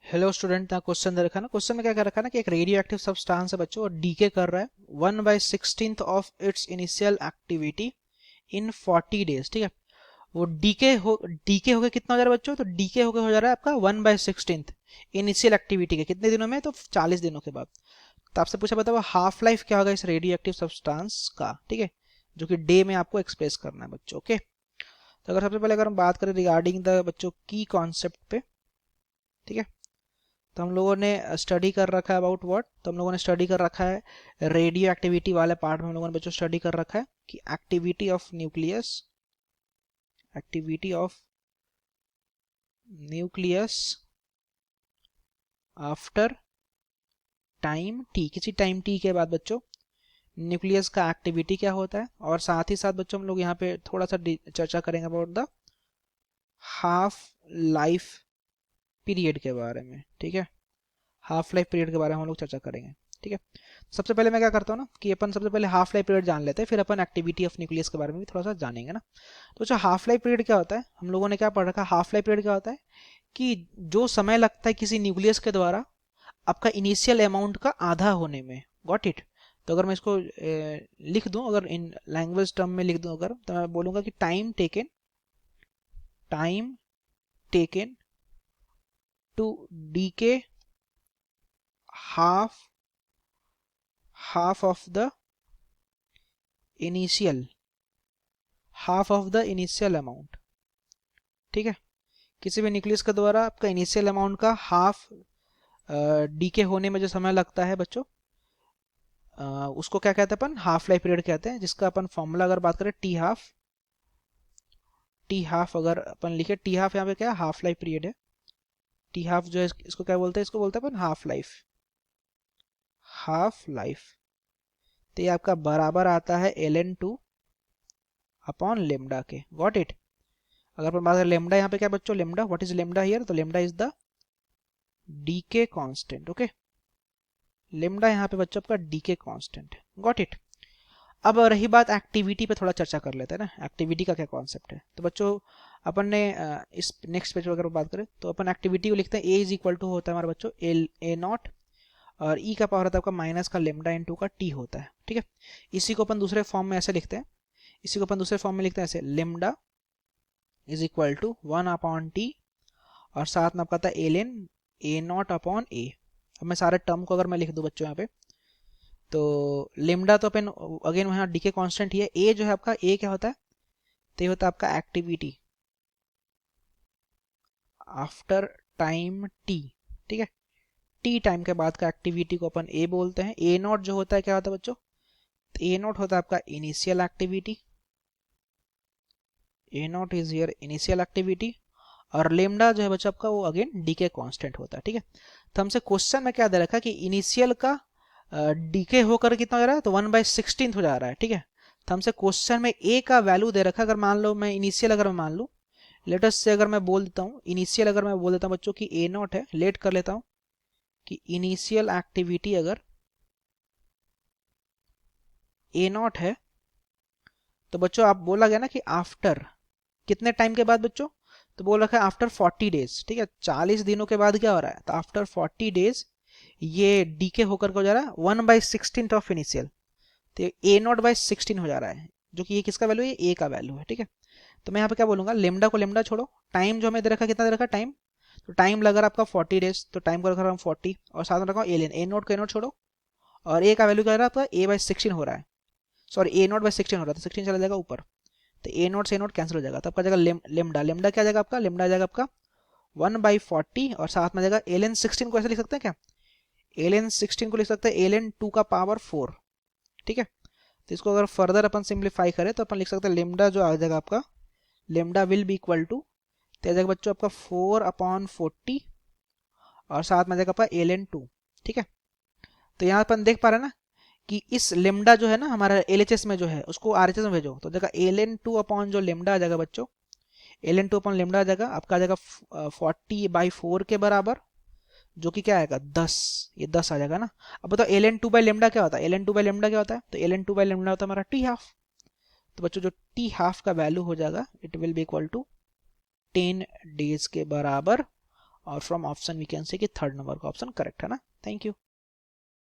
Hello student, यहाँ question दे रखा है ना। क्वेश्चन में क्या कर रखा है ना कि एक रेडियो एक्टिव सब्सटेंस है बच्चों और डीके कर रहा है 1/16 of its initial activity in 40 days. ठीक है, वो डीके हो गया कितना हो जा रहा है बच्चों? तो डीके हो गया हो जा रहा है आपका 1/16 इनिशियल एक्टिविटी के कितने दिनों में? तो 40 दिनों के बाद। तो आपसे पूछा बताओ हाफ लाइफ क्या होगा इस रेडियो एक्टिव सब्सटेंस का। ठीक है, जो कि डे में आपको एक्सप्रेस करना है बच्चों। ओके, तो अगर सबसे पहले अगर हम बात करें रिगार्डिंग द बच्चों की कॉन्सेप्ट पे, ठीक है, तो हम लोगों ने स्टडी कर रखा है अबाउट व्हाट। तो हम लोगों ने स्टडी कर रखा है रेडियो एक्टिविटी वाले पार्ट में। हम लोगों ने बच्चों स्टडी कर रखा है कि activity of nucleus after time T, किसी टाइम टी के बाद बच्चों न्यूक्लियस का एक्टिविटी क्या होता है। और साथ ही साथ बच्चों हम लोग यहाँ पे थोड़ा सा चर्चा करेंगे about the half life period के बारे में। ठीक है, हाफ लाइफ पीरियड के बारे में हम लोग चर्चा करेंगे। ठीक है, सबसे पहले मैं क्या करता हूँ ना कि अपन सबसे पहले हाफ लाइफ पीरियड जान लेते हैं, फिर अपन एक्टिविटी ऑफ न्यूक्लियस के बारे में भी थोड़ा सा जानेंगे ना। तो जो हाफ लाइफ पीरियड क्या होता है, हम लोगों ने क्या पढ़ रखा है, हाफ लाइफ पीरियड क्या होता है कि जो समय लगता है किसी न्यूक्लियस के द्वारा आपका इनिशियल अमाउंट का आधा होने में। Got it? तो अगर मैं इसको लिख दूं, अगर इन लैंग्वेज टर्म में लिख दूं अगर, तो मैं बोलूंगा कि time taken to decay half half of the initial amount. ठीक है, किसी भी न्यूक्लियस के द्वारा आपका इनिशियल अमाउंट का हाफ डीके होने में जो समय लगता है बच्चों, उसको क्या कहते हैं अपन? हाफ लाइफ पीरियड कहते हैं, जिसका अपन फॉर्मूला अगर बात करें टी हाफ अगर अपन लिखे, टी हाफ यहाँ पे क्या है? हाफ लाइफ पीरियड है। टी हाफ जो है इसको क्या बोलते हैं? इसको बोलते हैं अपन हाफ लाइफ। तो ये आपका बराबर आता है ln2 अपॉन लेमडा के। Got it? अगर अपन बात करें लेमडा, यहाँ पे क्या बच्चों? Lambda, what is lambda here? तो lambda is the decay constant. Okay, lambda यहाँ पे बच्चों आपका डीके कांस्टेंट है। Got it? अब रही बात एक्टिविटी पे, थोड़ा चर्चा कर लेते हैं ना, एक्टिविटी का क्या कॉन्सेप्ट है। तो बच्चों अपन ने इस नेक्स्ट पेज पर अगर बात करें तो अपन एक्टिविटी को लिखते हैं ए इज इक्वल टू होता है हमारा बच्चों A0 और ई का पावर होता है आपका माइनस का लेमडा इंटू का टी होता है। ठीक है, इसी को अपन दूसरे फॉर्म में ऐसे लिखते हैं, इसी को अपन दूसरे फॉर्म में लिखते हैं ऐसे, lambda is equal to 1/t और साथ में आपका था एलेन A0/a। अब मैं सारे टर्म को अगर मैं लिख दूं बच्चों यहाँ पे, तो लेमडा तो अपन अगेन वहाँ डीके कांस्टेंट ही है। ए जो है आपका, ए क्या होता है? तो ये होता है आपका एक्टिविटी आफ्टर टाइम टी। ठीक है, टी टाइम के बाद का एक्टिविटी को अपन ए बोलते हैं। A0 जो होता है क्या होता है बच्चों? तो A0 होता है आपका initial activity, A0 is here initial activity. और लेमडा जो है बच्चों आपका वो अगेन डीके कांस्टेंट होता है। ठीक है, तो हमसे क्वेश्चन में क्या दे रखा है कि इनिशियल का डीके होकर कितना हो जा रहा है? तो 1/16 हो जा रहा है। ठीक है, तो हमसे क्वेश्चन में ए का वैल्यू दे रखा है। अगर मान लो मैं इनिशियल अगर मैं मान लूँ, लेटस से अगर मैं बोल देता हूँ इनिशियल, अगर मैं बोल देता हूँ बच्चों की A0 है, लेट कर लेता हूँ कि इनिशियल एक्टिविटी अगर A0 है, तो बच्चों आप बोला गया ना कि आफ्टर कितने टाइम के बाद बच्चों? तो बोल रखा है आफ्टर 40 डेज। ठीक है, 40 दिनों के बाद क्या हो रहा है? तो आफ्टर 40 डेज ये डीके होकर हो जा रहा है 1/16 ऑफ इनिशियल। तो A0/16 हो जा रहा है, जो कि ये किसका वैल्यू है? ए का वैल्यू है। ठीक है, तो मैं यहाँ पे क्या बोलूंगा, लेमडा को लेमडा छोड़ो, टाइम जो हमें दे रखा कितना दे रखा टाइम? तो टाइम लगा रहा आपका 40 डेज, तो टाइम को रखा रहा हूँ 40 और साथ में रखा हूँ एलियन। A0 को A0 छोड़ो और ए का वैल्यू क्या रहा है आपका? A/16 हो रहा है, सॉरी A0/16 हो रहा है, तो 16 चला जाएगा ऊपर, तो A0 से A0 कैंसिल हो जाएगा। तो आपका जाएगा लेमडा, लेमडा क्या जाएगा आपका? लेमडा जाएगा आपका 1/40 और साथ में जाएगा ln16 को ऐसे लिख सकते हैं क्या? ln16 को लिख सकते हैं ln2 का पावर 4। ठीक है, तो इसको अगर फर्दर अपन सिंप्लीफाई करें तो अपन लिख सकते हैं लेमडा जो आ जाएगा आपका, lambda will be equal to, तो आ जाएगा बच्चों आपका 4/40 और साथ में आ जाएगा आपका ln2। ठीक है, तो यहाँ अपन देख पा रहे हैं ना कि इस लेमडा जो है ना हमारा एलएचएस में जो है उसको आरएचएस में भेजो, तो जगह ln2 अपॉन जो लेमडा आ जाएगा बच्चों, ln2 अपॉन लेमडा आ जाएगा आपका, आ जाएगा 40/4 के बराबर, जो कि क्या आएगा 10। ये 10 आ जाएगा ना। अब बताओ ln2 बाई लेमडा क्या होता है? ln2 बाई लेमडा क्या होता है? तो ln2 बाई लेमडा होता है हमारा टी हाफ। तो बच्चों जो टी हाफ का वैल्यू हो जाएगा it will be equal to 10 days के बराबर। और from option we can say कि थर्ड नंबर का ऑप्शन करेक्ट है ना। Thank you.